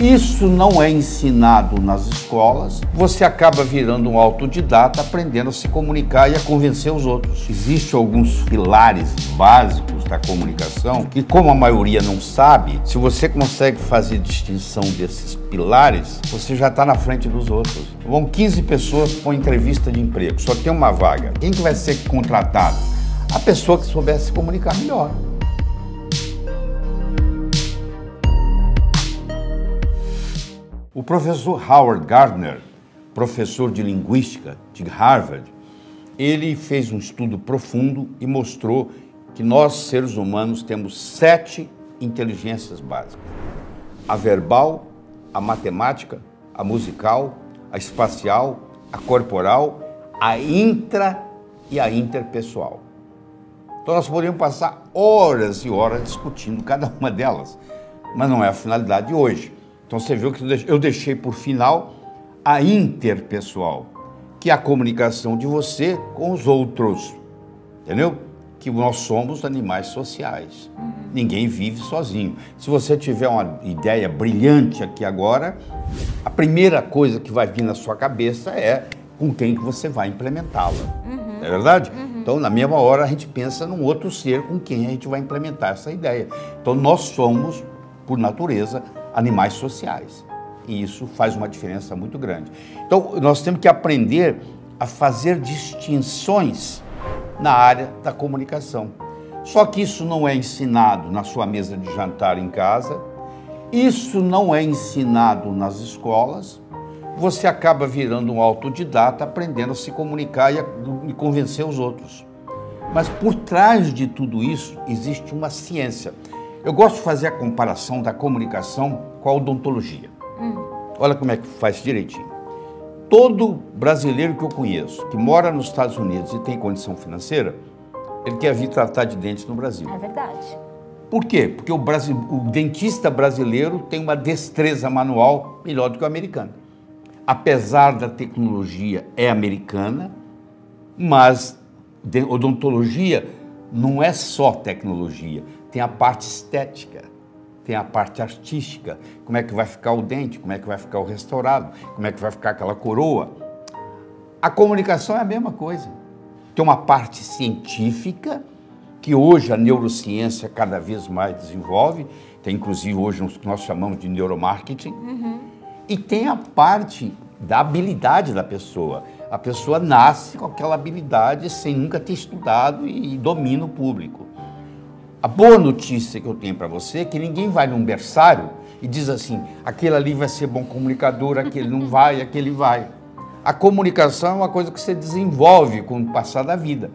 Isso não é ensinado nas escolas, você acaba virando um autodidata, aprendendo a se comunicar e a convencer os outros. Existem alguns pilares básicos da comunicação que, como a maioria não sabe, se você consegue fazer distinção desses pilares, você já está na frente dos outros. Vão 15 pessoas para uma entrevista de emprego, só tem uma vaga. Quem que vai ser contratado? A pessoa que souber se comunicar melhor. O professor Howard Gardner, professor de linguística de Harvard, ele fez um estudo profundo e mostrou que nós, seres humanos, temos 7 inteligências básicas: a verbal, a matemática, a musical, a espacial, a corporal, a intra e a interpessoal. Então nós poderíamos passar horas e horas discutindo cada uma delas, mas não é a finalidade de hoje. Então você viu que eu deixei por final a interpessoal, que é a comunicação de você com os outros, entendeu? Que nós somos animais sociais, ninguém vive sozinho. Se você tiver uma ideia brilhante aqui agora, a primeira coisa que vai vir na sua cabeça é com quem que você vai implementá-la, não é verdade? Então, na mesma hora, a gente pensa num outro ser com quem a gente vai implementar essa ideia. Então, nós somos, por natureza, animais sociais. E isso faz uma diferença muito grande. Então, nós temos que aprender a fazer distinções na área da comunicação. Só que isso não é ensinado na sua mesa de jantar em casa, isso não é ensinado nas escolas, você acaba virando um autodidata, aprendendo a se comunicar e convencer os outros. Mas por trás de tudo isso existe uma ciência. Eu gosto de fazer a comparação da comunicação com a odontologia. Olha como é que faz direitinho. Todo brasileiro que eu conheço, que mora nos Estados Unidos e tem condição financeira, ele quer vir tratar de dentes no Brasil. É verdade. Por quê? Porque o dentista brasileiro tem uma destreza manual melhor do que o americano. Apesar da tecnologia é americana, mas odontologia não é só tecnologia. Tem a parte estética, tem a parte artística, como é que vai ficar o dente, como é que vai ficar o restaurado, como é que vai ficar aquela coroa. A comunicação é a mesma coisa. Tem uma parte científica, que hoje a neurociência cada vez mais desenvolve, tem inclusive hoje o que nós chamamos de neuromarketing, e tem a parte da habilidade da pessoa. A pessoa nasce com aquela habilidade sem nunca ter estudado e domina o público. A boa notícia que eu tenho para você é que ninguém vai num berçário e diz assim, aquele ali vai ser bom comunicador, aquele não vai, aquele vai. A comunicação é uma coisa que você desenvolve com o passar da vida.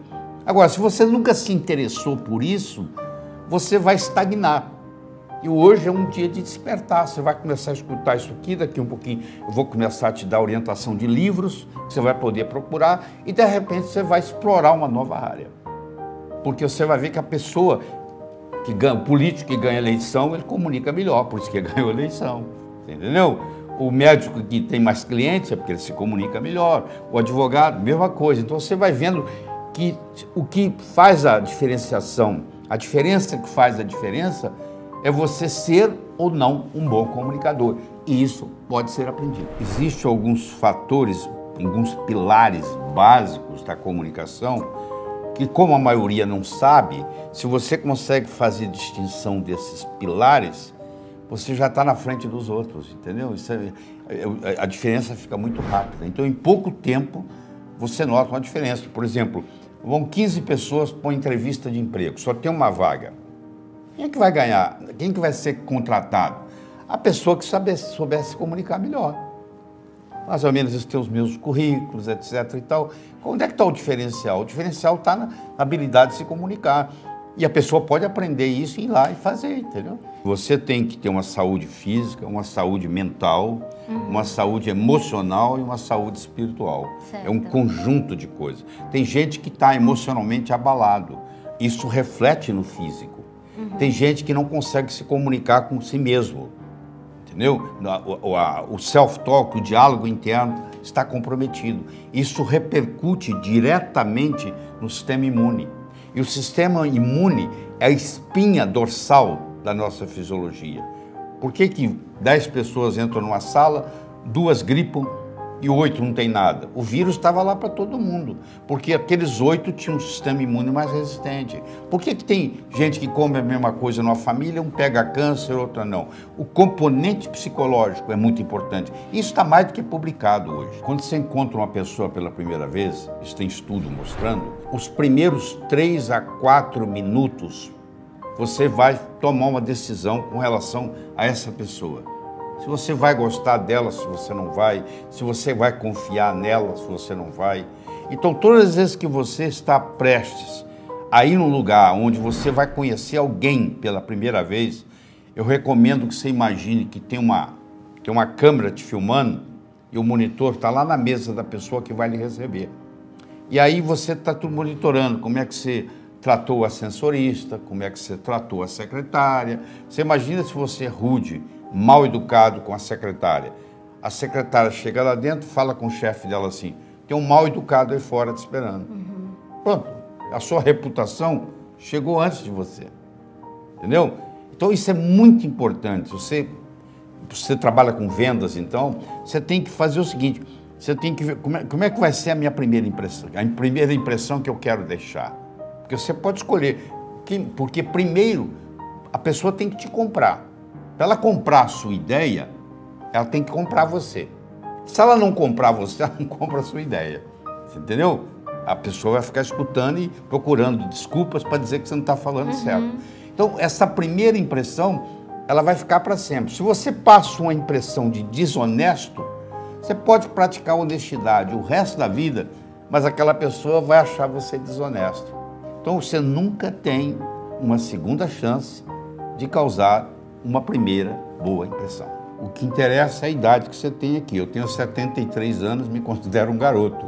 Agora, se você nunca se interessou por isso, você vai estagnar. E hoje é um dia de despertar, você vai começar a escutar isso aqui, daqui um pouquinho eu vou começar a te dar orientação de livros, que você vai poder procurar, e de repente você vai explorar uma nova área. Porque você vai ver que a pessoa que ganha, o político que ganha eleição, ele comunica melhor, por isso que ganhou a eleição, entendeu? O médico que tem mais clientes é porque ele se comunica melhor, o advogado, mesma coisa. Então você vai vendo que o que faz a diferenciação, a diferença que faz a diferença é você ser ou não um bom comunicador, e isso pode ser aprendido. Existem alguns fatores, alguns pilares básicos da comunicação que, como a maioria não sabe, se você consegue fazer distinção desses pilares, você já está na frente dos outros, entendeu? A diferença fica muito rápida. Então, em pouco tempo, você nota uma diferença. Por exemplo, vão 15 pessoas para uma entrevista de emprego, só tem uma vaga. Quem é que vai ganhar? Quem que vai ser contratado? A pessoa que souber se comunicar melhor. Mais ou menos eles têm os mesmos currículos, etc. e tal. Onde é que está o diferencial? O diferencial está na habilidade de se comunicar. E a pessoa pode aprender isso e ir lá e fazer, entendeu? Você tem que ter uma saúde física, uma saúde mental, uma saúde emocional e uma saúde espiritual. Certo. É um conjunto de coisas. Tem gente que está emocionalmente abalado. Isso reflete no físico. Tem gente que não consegue se comunicar com si mesmo, entendeu? O self-talk, o diálogo interno está comprometido. Isso repercute diretamente no sistema imune. E o sistema imune é a espinha dorsal da nossa fisiologia. Por que que 10 pessoas entram numa sala, 2 gripam e 8 não tem nada? O vírus estava lá para todo mundo, porque aqueles 8 tinham um sistema imune mais resistente. Por que que tem gente que come a mesma coisa numa família, um pega câncer, outro não? O componente psicológico é muito importante. Isso está mais do que publicado hoje. Quando você encontra uma pessoa pela primeira vez, isso tem estudo mostrando, os primeiros 3 a 4 minutos, você vai tomar uma decisão com relação a essa pessoa. Se você vai gostar dela, se você não vai, se você vai confiar nela, se você não vai. Então, todas as vezes que você está prestes a ir num lugar onde você vai conhecer alguém pela primeira vez, eu recomendo que você imagine que tem uma câmera te filmando e o monitor está lá na mesa da pessoa que vai lhe receber. E aí você está tudo monitorando como é que você tratou o ascensorista, como é que você tratou a secretária. Você imagina se você é rude, mal educado com a secretária. A secretária chega lá dentro, fala com o chefe dela assim, tem um mal educado aí fora te esperando. Pronto, a sua reputação chegou antes de você. Entendeu? Então isso é muito importante. Você trabalha com vendas, então, você tem que fazer o seguinte, você tem que ver como é que vai ser a minha primeira impressão, a primeira impressão que eu quero deixar. Porque você pode escolher, porque primeiro a pessoa tem que te comprar. Para ela comprar a sua ideia, ela tem que comprar você. Se ela não comprar você, ela não compra a sua ideia. Você entendeu? A pessoa vai ficar escutando e procurando desculpas para dizer que você não está falando certo. Então, essa primeira impressão, ela vai ficar para sempre. Se você passa uma impressão de desonesto, você pode praticar honestidade o resto da vida, mas aquela pessoa vai achar você desonesto. Então, você nunca tem uma segunda chance de causar uma primeira boa impressão. O que interessa é a idade que você tem aqui. Eu tenho 73 anos, me considero um garoto.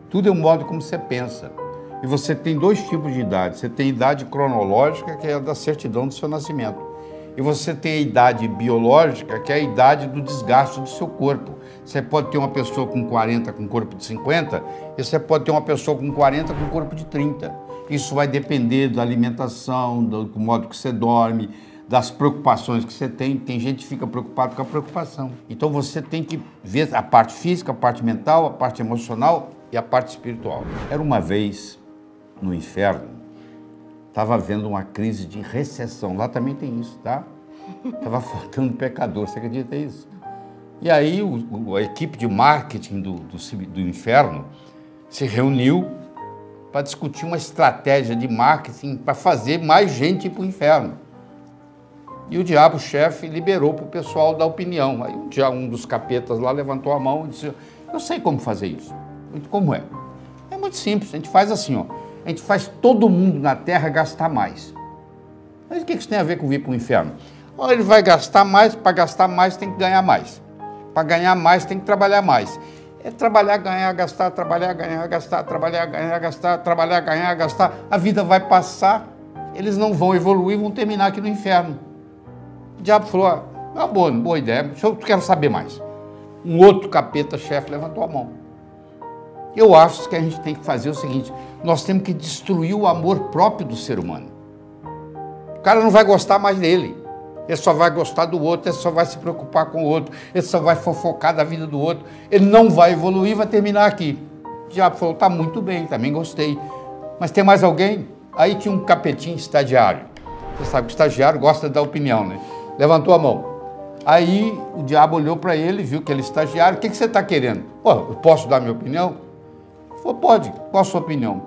Tudo é o modo como você pensa. E você tem 2 tipos de idade. Você tem a idade cronológica, que é a da certidão do seu nascimento. E você tem a idade biológica, que é a idade do desgaste do seu corpo. Você pode ter uma pessoa com 40 com corpo de 50, e você pode ter uma pessoa com 40 com corpo de 30. Isso vai depender da alimentação, do modo que você dorme, das preocupações que você tem. Tem gente que fica preocupado com a preocupação. Então você tem que ver a parte física, a parte mental, a parte emocional e a parte espiritual. Era uma vez no inferno, estava havendo uma crise de recessão. Lá também tem isso, tá? Estava faltando pecador, você acredita nisso? E aí a equipe de marketing do inferno se reuniu para discutir uma estratégia de marketing para fazer mais gente ir para o inferno. E o diabo chefe liberou para o pessoal dar opinião. Aí um dos capetas lá levantou a mão e disse, eu sei como fazer isso. Como é? É muito simples, a gente faz assim, ó. A gente faz todo mundo na Terra gastar mais. Mas o que isso tem a ver com vir para o inferno? Ou ele vai gastar mais, para gastar mais tem que ganhar mais. Para ganhar mais tem que trabalhar mais. É trabalhar, ganhar, gastar, trabalhar, ganhar, gastar, trabalhar, ganhar, gastar, trabalhar, ganhar, gastar. A vida vai passar, eles não vão evoluir, vão terminar aqui no inferno. O diabo falou, boa ideia, eu quero saber mais. Um outro capeta-chefe levantou a mão. Eu acho que a gente tem que fazer o seguinte, nós temos que destruir o amor próprio do ser humano. O cara não vai gostar mais dele, ele só vai gostar do outro, ele só vai se preocupar com o outro, ele só vai fofocar da vida do outro, ele não vai evoluir, vai terminar aqui. O diabo falou, tá muito bem, também gostei. Mas tem mais alguém? Aí tinha um capetinho estagiário. Você sabe que o estagiário gosta de dar opinião, né? Levantou a mão. Aí o diabo olhou para ele, viu que ele é estagiário. O que você está querendo? Eu posso dar minha opinião? Ele falou, pode. Qual a sua opinião?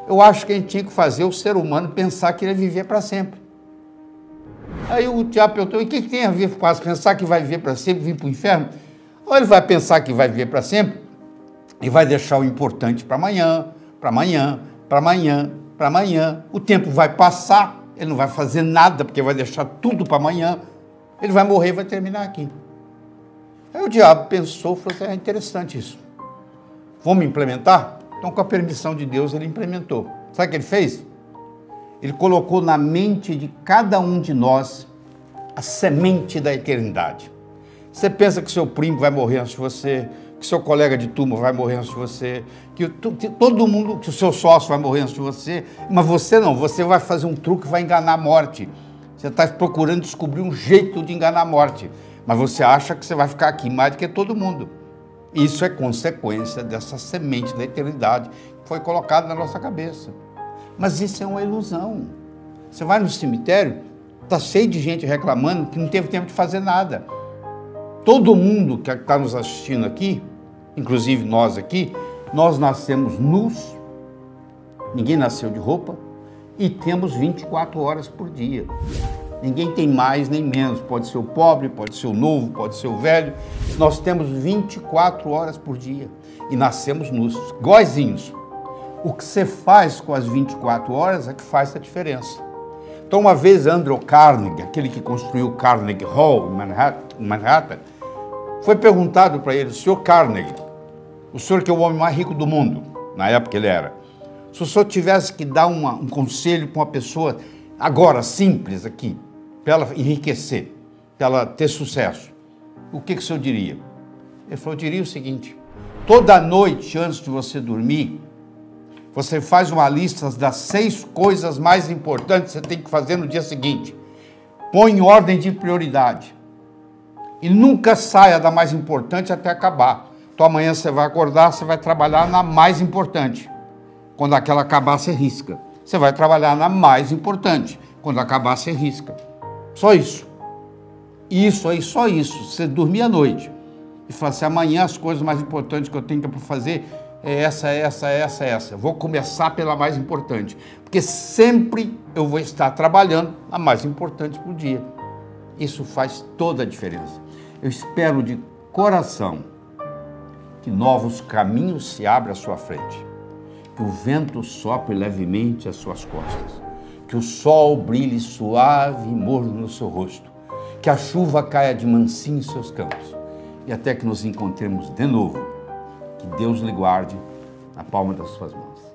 Eu acho que a gente tinha que fazer o ser humano pensar que ele ia viver para sempre. Aí o diabo perguntou, e o que tem a ver com pensar que vai viver para sempre, vir para o inferno? Ou ele vai pensar que vai viver para sempre e vai deixar o importante para amanhã, para amanhã, para amanhã, para amanhã. O tempo vai passar, ele não vai fazer nada, porque vai deixar tudo para amanhã. Ele vai morrer e vai terminar aqui. Aí o diabo pensou, falou assim, é interessante isso. Vamos implementar? Então, com a permissão de Deus, ele implementou. Sabe o que ele fez? Ele colocou na mente de cada um de nós a semente da eternidade. Você pensa que seu primo vai morrer antes de você, que seu colega de turma vai morrer antes de você, que todo mundo, que o seu sócio vai morrer antes de você, mas você não, você vai fazer um truque, vai enganar a morte. Você está procurando descobrir um jeito de enganar a morte, mas você acha que você vai ficar aqui mais do que todo mundo. Isso é consequência dessa semente da eternidade que foi colocada na nossa cabeça. Mas isso é uma ilusão. Você vai no cemitério, está cheio de gente reclamando que não teve tempo de fazer nada. Todo mundo que está nos assistindo aqui, inclusive nós aqui, nós nascemos nus, ninguém nasceu de roupa, e temos 24 horas por dia. Ninguém tem mais nem menos, pode ser o pobre, pode ser o novo, pode ser o velho. Nós temos 24 horas por dia e nascemos nus, iguaizinhos. O que você faz com as 24 horas é que faz a diferença. Então, uma vez Andrew Carnegie, aquele que construiu o Carnegie Hall em Manhattan, foi perguntado para ele: senhor Carnegie, o senhor que é o homem mais rico do mundo, na época ele era, se o senhor tivesse que dar um conselho para uma pessoa, agora, simples aqui, para ela enriquecer, para ela ter sucesso, o que o senhor diria? Ele falou: eu diria o seguinte: toda noite, antes de você dormir, você faz uma lista das 6 coisas mais importantes que você tem que fazer no dia seguinte. Põe em ordem de prioridade. E nunca saia da mais importante até acabar. Então amanhã você vai acordar, você vai trabalhar na mais importante. Quando aquela acabar, você risca. Você vai trabalhar na mais importante. Quando acabar, você risca. Só isso. Isso aí, só isso. Você dormir à noite e falar assim: amanhã as coisas mais importantes que eu tenho para fazer é essa. Vou começar pela mais importante. Porque sempre eu vou estar trabalhando a mais importante por dia. Isso faz toda a diferença. Eu espero de coração que novos caminhos se abram à sua frente. Que o vento sopre levemente às suas costas, que o sol brilhe suave e morno no seu rosto, que a chuva caia de mansinho em seus campos, e até que nos encontremos de novo, que Deus lhe guarde na palma das suas mãos.